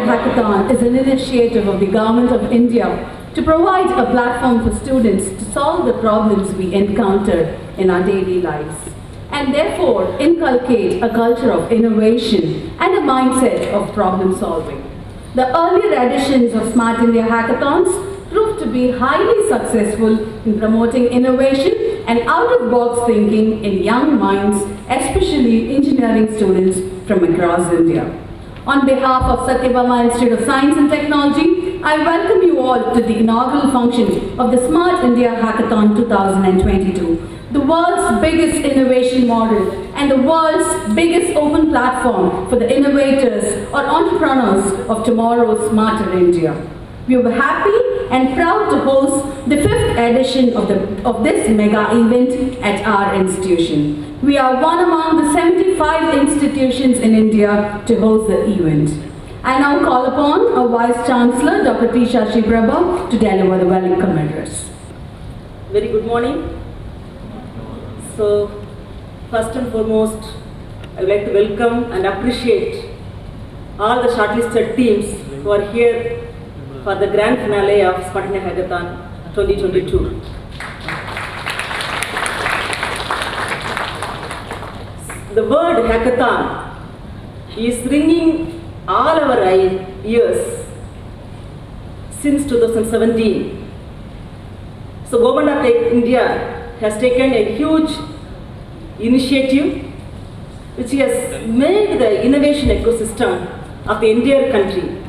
Hackathon is an initiative of the Government of India to provide a platform for students to solve the problems we encounter in our daily lives, and therefore inculcate a culture of innovation and a mindset of problem solving. The earlier editions of Smart India Hackathons proved to be highly successful in promoting innovation and out-of-box thinking in young minds, especially engineering students from across India. On behalf of Sathyabama Institute of Science and Technology, I welcome you all to the inaugural function of the Smart India Hackathon 2022, the world's biggest innovation model and the world's biggest open platform for the innovators or entrepreneurs of tomorrow's smarter India. We were happy and proud to host the 5th edition of this mega event at our institution. We are one among the 75 institutions in India to host the event. I now call upon our Vice Chancellor, Dr. P. Sathyabama, to deliver the welcome address. Very good morning. So, first and foremost, I would like to welcome and appreciate all the shortlisted teams who are here for the grand finale of Smart India Hackathon 2022. The word hackathon is ringing all our ears since 2017. So, Government of India has taken a huge initiative which has made the innovation ecosystem of the entire country.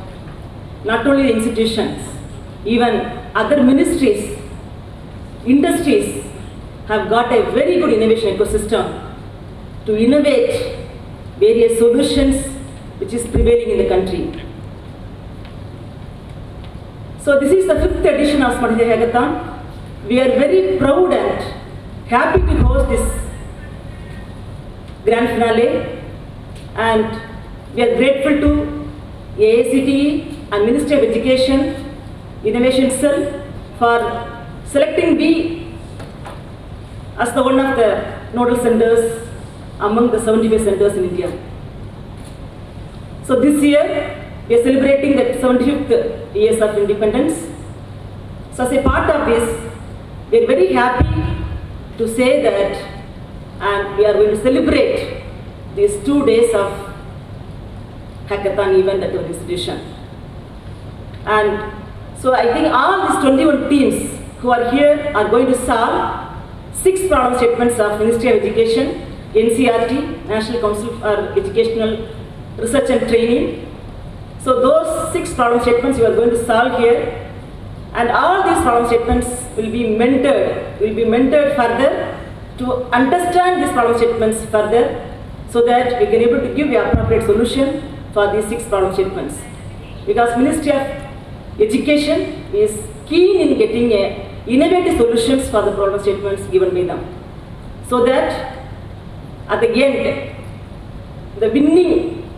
Not only the institutions, even other ministries, industries have got a very good innovation ecosystem to innovate various solutions which is prevailing in the country. So this is the 5th edition of Smart India Hackathon. We are very proud and happy to host this grand finale, and we are grateful to AICTE and Ministry of Education, Innovation Cell for selecting me as the one of the nodal centers among the 75 centers in India. So this year we are celebrating the 75th years of independence. So as a part of this, we are very happy to say that, and we are going to celebrate these 2 days of hackathon event at our institution. And so I think all these 21 teams who are here are going to solve 6 problem statements of Ministry of Education, NCERT, National Council for Educational Research and Training. So those 6 problem statements you are going to solve here, and all these problem statements will be mentored further to understand these problem statements further, so that we can able to give the appropriate solution for these 6 problem statements. Because Ministry of Education is keen in getting innovative solutions for the problem statements given by them, so that at the end, the winning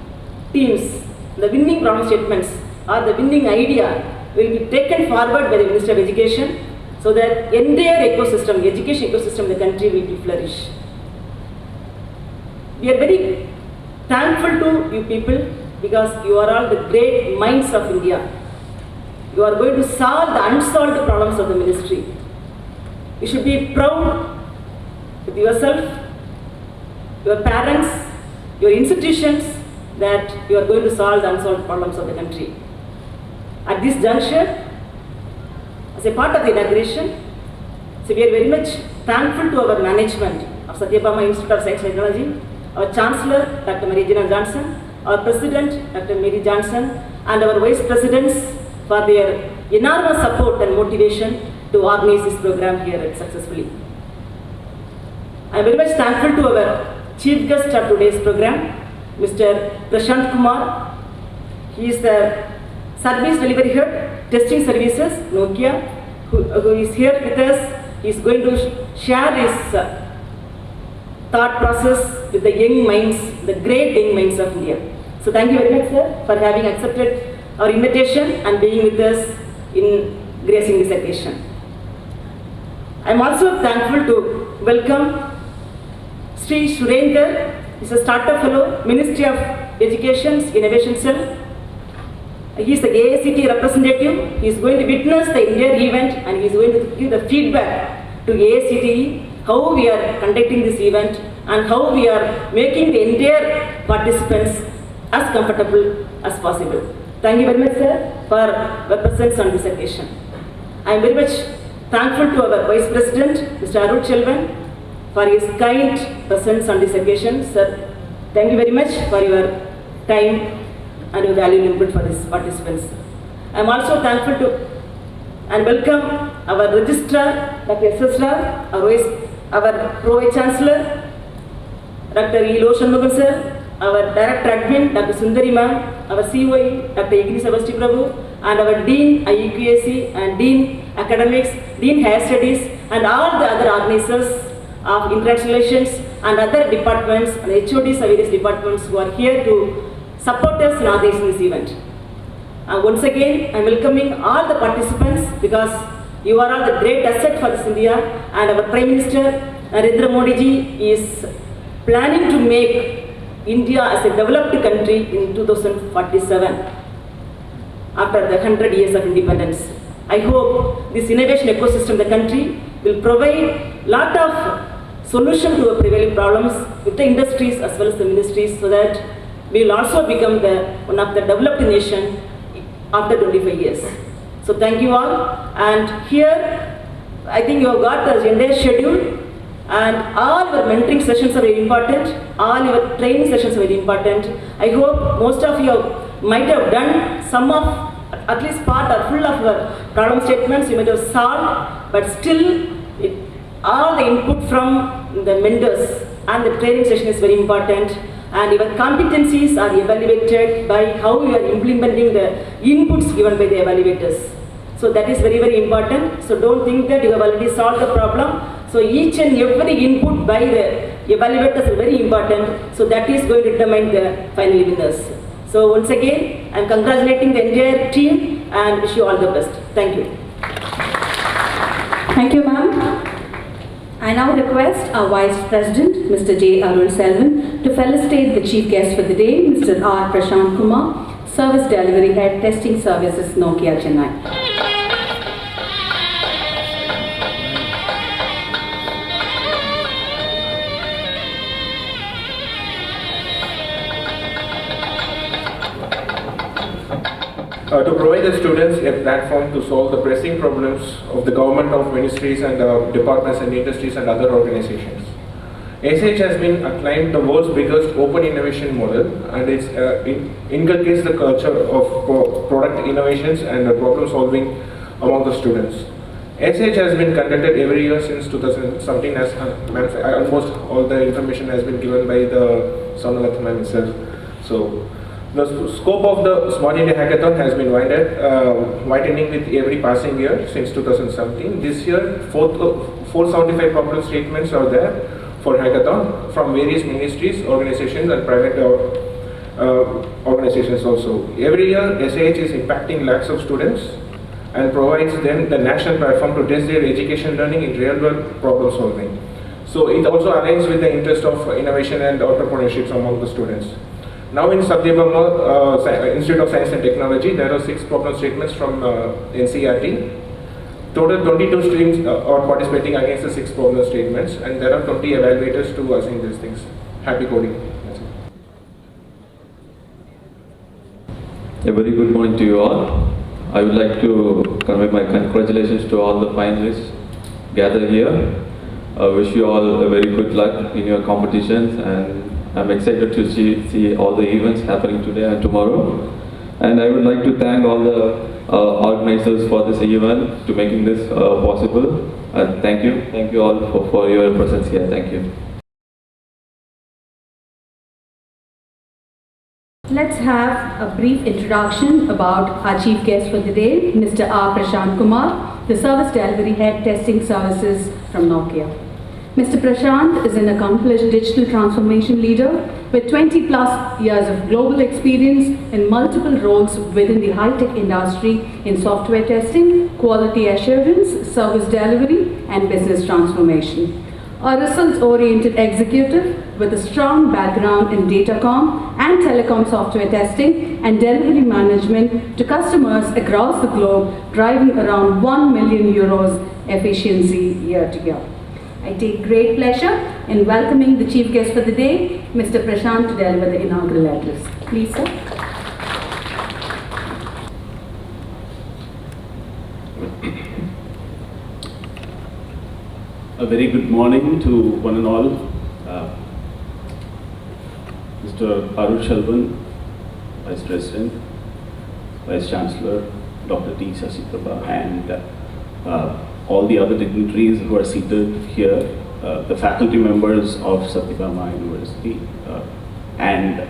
teams, the winning problem statements or the winning idea will be taken forward by the Ministry of Education, so that entire ecosystem, the education ecosystem in the country will be flourish. We are very thankful to you people, because you are all the great minds of India. You are going to solve the unsolved problems of the ministry. You should be proud with yourself, your parents, your institutions, that you are going to solve the unsolved problems of the country. At this juncture, as a part of the inauguration, so we are very much thankful to our management of Sathyabama Institute of Science and Technology, our Chancellor, Dr. Mary Johnson, our President, Dr. Mary Johnson, and our Vice Presidents for their enormous support and motivation to organize this program here successfully. I am very much thankful to our Chief Guest of today's program, Mr. Prashant Kumar. He is the Service Delivery Head, Testing Services, Nokia, who is here with us. He is going to share his thought process with the young minds, the great young minds of India. So thank you very much, sir, for having accepted our invitation and being with us in gracing this occasion. I am also thankful to welcome Sri Surender, is a startup fellow, Ministry of Education's Innovation Cell. He is the AICT representative. He is going to witness the entire event and he is going to give the feedback to AICTE how we are conducting this event and how we are making the entire participants as comfortable as possible. Thank you very much, sir, for your presence on this occasion. I am very much thankful to our Vice President, Mr. Arul Chelvan, for his kind presence on this occasion. Sir, thank you very much for your time and your valuable input for these participants. I am also thankful to and welcome our Registrar, Dr. S.S. Rao, our Pro Chancellor, Dr. E. Loshanmugan sir, our Director Admin, Dr. Sundari ma'am, our COE, Dr. Igni Savasti Prabhu, and our Dean IUQAC and Dean Academics, Dean Higher Studies, and all the other organizers of international relations and other departments and HODs of various departments who are here to support us in organizing this event. Once again, I am welcoming all the participants because you are all the great asset for this India, and our Prime Minister Narendra Modi ji is planning to make India as a developed country in 2047 after the 100 years of independence. I hope this innovation ecosystem of the country will provide lot of solution to our prevailing problems with the industries as well as the ministries, so that we will also become one of the developed nation after 25 years. So thank you all. And here, I think you have got the entire schedule, and all your mentoring sessions are very important. All your training sessions are very important. I hope most of you might have done some of, at least part or full of your problem statements you might have solved, but still all the input from the mentors and the training session is very important. And your competencies are evaluated by how you are implementing the inputs given by the evaluators. So that is very, very important. So don't think that you have already solved the problem. So each and every input by the evaluators is very important. So that is going to determine the final winners. So once again, I am congratulating the entire team and wish you all the best. Thank you. Thank you, ma'am. I now request our Vice President, Mr. J. Arul Selvan, to felicitate the chief guest for the day, Mr. R. Prashant Kumar, Service Delivery Head, Testing Services, Nokia, Chennai. To provide the students a platform to solve the pressing problems of the government, of ministries and departments and industries and other organizations. SH has been acclaimed the world's biggest open innovation model, and it inculcates the culture of product innovations and problem solving among the students. SH has been conducted every year since 2017, as almost all the information has been given by the Sonalath ma'am itself. So the scope of the Smart India Hackathon has been widening with every passing year since 2017. This year, 475 problem statements are there for Hackathon from various ministries, organizations and private organizations also. Every year, SIH is impacting lakhs of students and provides them the national platform to test their education learning in real-world problem solving. So it also aligns with the interest of innovation and entrepreneurship among the students. Now in Sathyabama Institute of Science and Technology, there are 6 problem statements from NCERT. Total 22 streams are participating against the 6 problem statements, and there are 20 evaluators to assign these things. Happy coding. That's it. A very good morning to you all. I would like to convey my congratulations to all the finalists gathered here. I wish you all a very good luck in your competitions, and I'm excited to see all the events happening today and tomorrow. And I would like to thank all the organizers for this event to making this possible. And thank you all for your presence here. Thank you. Let's have a brief introduction about our chief guest for the day, Mr. R. Prashant Kumar, the Service Delivery Head, Testing Services from Nokia. Mr. Prashant is an accomplished digital transformation leader with 20 plus years of global experience in multiple roles within the high-tech industry in software testing, quality assurance, service delivery, and business transformation. a results-oriented executive with a strong background in datacom and telecom software testing and delivery management to customers across the globe, driving around 1 million euros efficiency year to year. I take great pleasure in welcoming the chief guest for the day, Mr. Prashant, to deliver the inaugural address. Please, sir. A very good morning to one and all. Mr. Arul Shalvan, Vice President, Vice Chancellor, Dr. T. Sathyabama, and all the other dignitaries who are seated here, the faculty members of Sathyabama University, and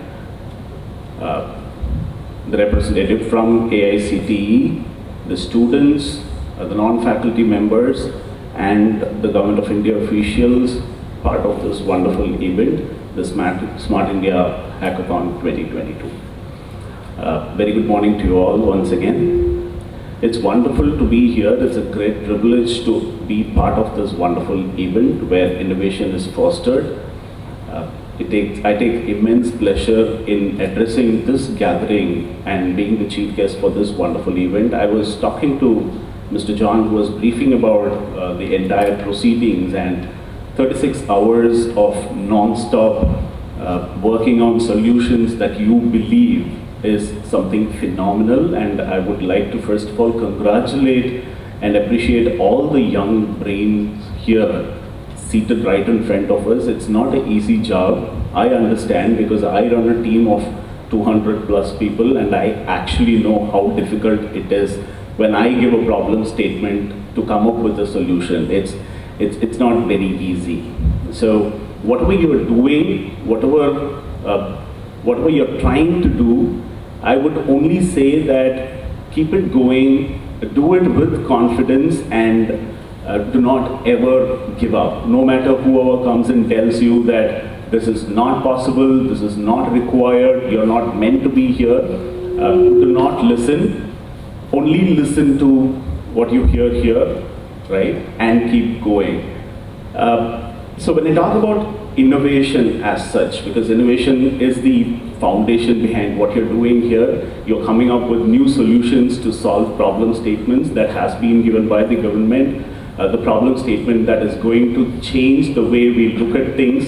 the representative from AICTE, the students, the non-faculty members, and the Government of India officials part of this wonderful event, the Smart India Hackathon 2022. Very good morning to you all once again. It's wonderful to be here. It's a great privilege to be part of this wonderful event where innovation is fostered. I take immense pleasure in addressing this gathering and being the chief guest for this wonderful event. I was talking to Mr. John, who was briefing about the entire proceedings, and 36 hours of non-stop working on solutions that you believe is something phenomenal. And I would like to first of all congratulate and appreciate all the young brains here seated right in front of us. It's not an easy job. I understand, because I run a team of 200 plus people, and I actually know how difficult it is when I give a problem statement to come up with a solution. It's not very easy. So whatever you're doing, whatever you're trying to do, I would only say that keep it going, do it with confidence, and do not ever give up. No matter whoever comes and tells you that this is not possible, this is not required, you're not meant to be here, do not listen. Only listen to what you hear here, right? And keep going. So when I talk about innovation as such, because innovation is the foundation behind what you're doing here, you're coming up with new solutions to solve problem statements that has been given by the government, the problem statement that is going to change the way we look at things.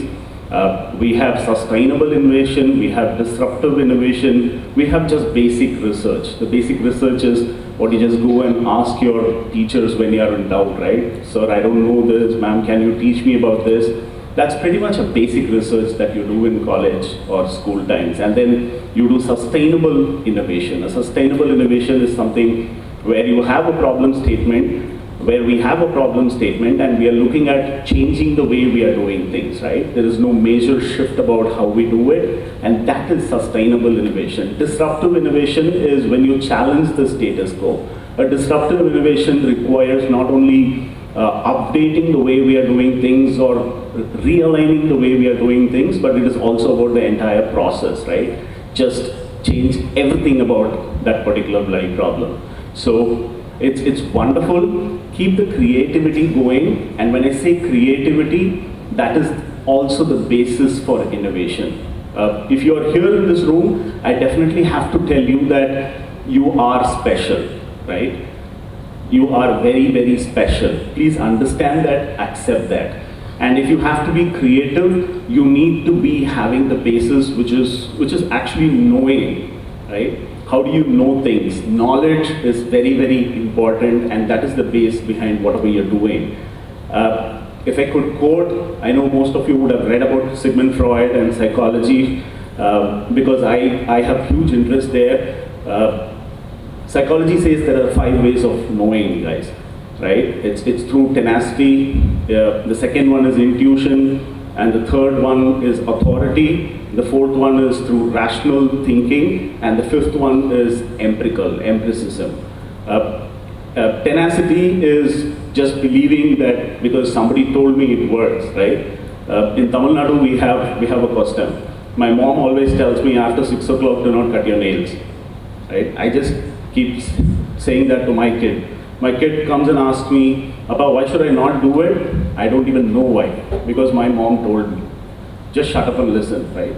We have sustainable innovation, we have disruptive innovation, we have just basic research. The basic research is what you just go and ask your teachers when you are in doubt, right? Sir, I don't know this, ma'am, can you teach me about this? That's pretty much a basic research that you do in college or school times. And then you do sustainable innovation. A sustainable innovation is something where you have a problem statement, where we have a problem statement and we are looking at changing the way we are doing things, right? There is no major shift about how we do it, and that is sustainable innovation. Disruptive innovation is when you challenge the status quo. A disruptive innovation requires not only updating the way we are doing things or realigning the way we are doing things, but it is also about the entire process, right? Just change everything about that particular bloody problem. So it's wonderful. Keep the creativity going, and when I say creativity, that is also the basis for innovation. If you are here in this room, I definitely have to tell you that you are special, right? You are very, very special. Please understand that, accept that. And if you have to be creative, you need to be having the basis which is actually knowing, right? How do you know things? Knowledge is very, very important, and that is the base behind whatever you're doing. If I could quote, I know most of you would have read about Sigmund Freud and psychology, because I have huge interest there. Psychology says there are 5 ways of knowing, guys, right? It's through tenacity, the second one is intuition, and the third one is authority. The fourth one is through rational thinking, and the fifth one is empiricism. Tenacity is just believing that because somebody told me it works, right? In Tamil Nadu, we have a custom. My mom always tells me after 6 o'clock, do not cut your nails, right? I just keep saying that to my kid. My kid comes and asks me, Papa, why should I not do it? I don't even know why, because my mom told me. Just shut up and listen, right?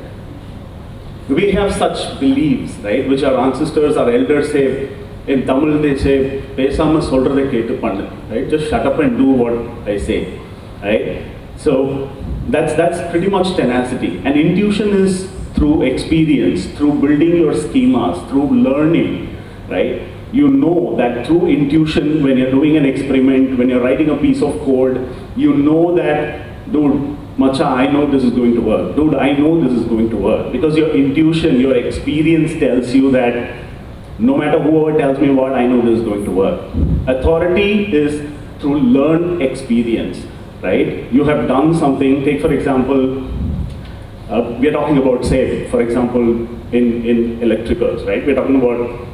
We have such beliefs, right, which our ancestors, our elders say. In Tamil they say, "Pesama solradha kettu pannu," right? Just shut up and do what I say, right? So that's pretty much tenacity. And intuition is through experience, through building your schemas, through learning, right? You know that through intuition, when you're doing an experiment, when you're writing a piece of code, you know that, dude, Macha, I know this is going to work. Dude, I know this is going to work. Because your intuition, your experience tells you that no matter whoever tells me what, I know this is going to work. Authority is through learned experience, right? You have done something. Take for example, we are talking about, say, for example, in electricals, right? We're talking about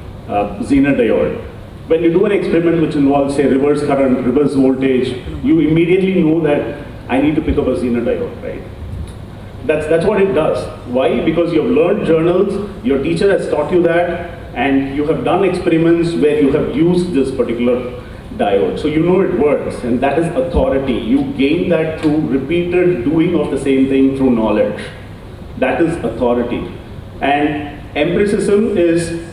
Zener diode. When you do an experiment which involves, say, reverse current, reverse voltage, you immediately know that I need to pick up a Zener diode, right? That's what it does. Why? Because you have learned journals, your teacher has taught you that, and you have done experiments where you have used this particular diode. So you know it works, and that is authority. You gain that through repeated doing of the same thing through knowledge. That is authority. And empiricism is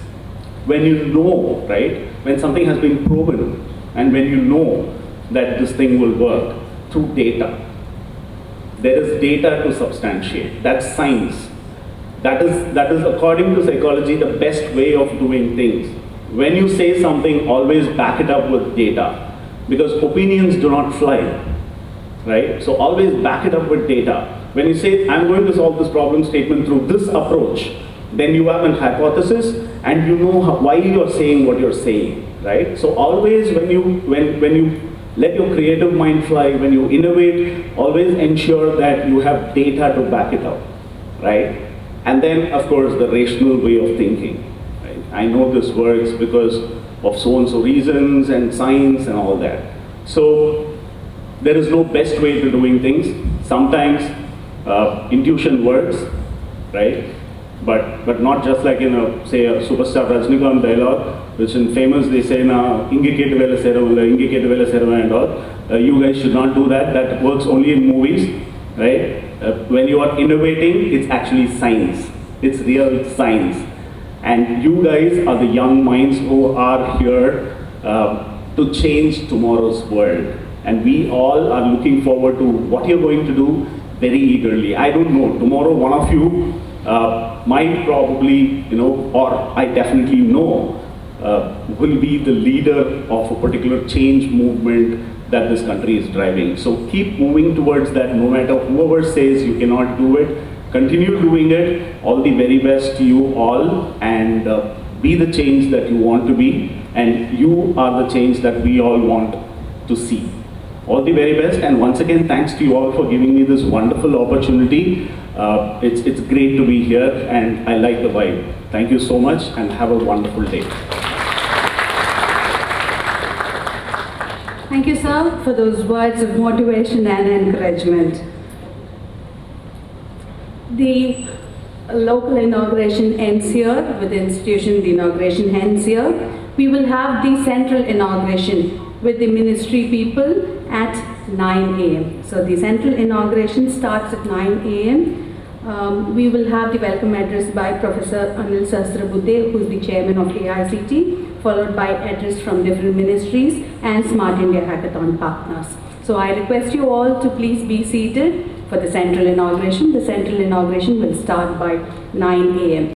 when you know, right? When something has been proven, and when you know that this thing will work through data. There is data to substantiate. That's science. That is according to psychology the best way of doing things. When you say something, always back it up with data, because opinions do not fly, right? So always back it up with data. When you say, I'm going to solve this problem statement through this approach, then you have an hypothesis and you know why you're saying what you're saying, right? So always when you let your creative mind fly, when you innovate, always ensure that you have data to back it up, right? And then, of course, the rational way of thinking. Right? I know this works because of so-and-so reasons and science and all that. So there is no best way to doing things. Sometimes intuition works, right? But not just like in a, say, a superstar Rajnikant dialogue, which in famous they say, na inge kettu vela seravalla and all. You guys should not do that. That works only in movies, right? When you are innovating, it's actually science. It's real science. And you guys are the young minds who are here to change tomorrow's world. And we all are looking forward to what you're going to do very eagerly. I don't know, tomorrow one of you might probably, or I definitely know, will be the leader of a particular change movement that this country is driving. So keep moving towards that, no matter whoever says you cannot do it. Continue doing it. All the very best to you all, and be the change that you want to be, and you are the change that we all want to see. All the very best, and once again, thanks to you all for giving me this wonderful opportunity. It's great to be here, and I like the vibe. Thank you so much, and have a wonderful day. Thank you, sir, for those words of motivation and encouragement. The local inauguration ends here, with the institution, the inauguration ends here. We will have the central inauguration with the ministry people at 9 a.m. So the central inauguration starts at 9 a.m. We will have the welcome address by Professor Anil Sahasrabudhe, who is the chairman of AICT, followed by address from different ministries and Smart India Hackathon partners. So I request you all to please be seated for the central inauguration. The central inauguration will start by 9 a.m.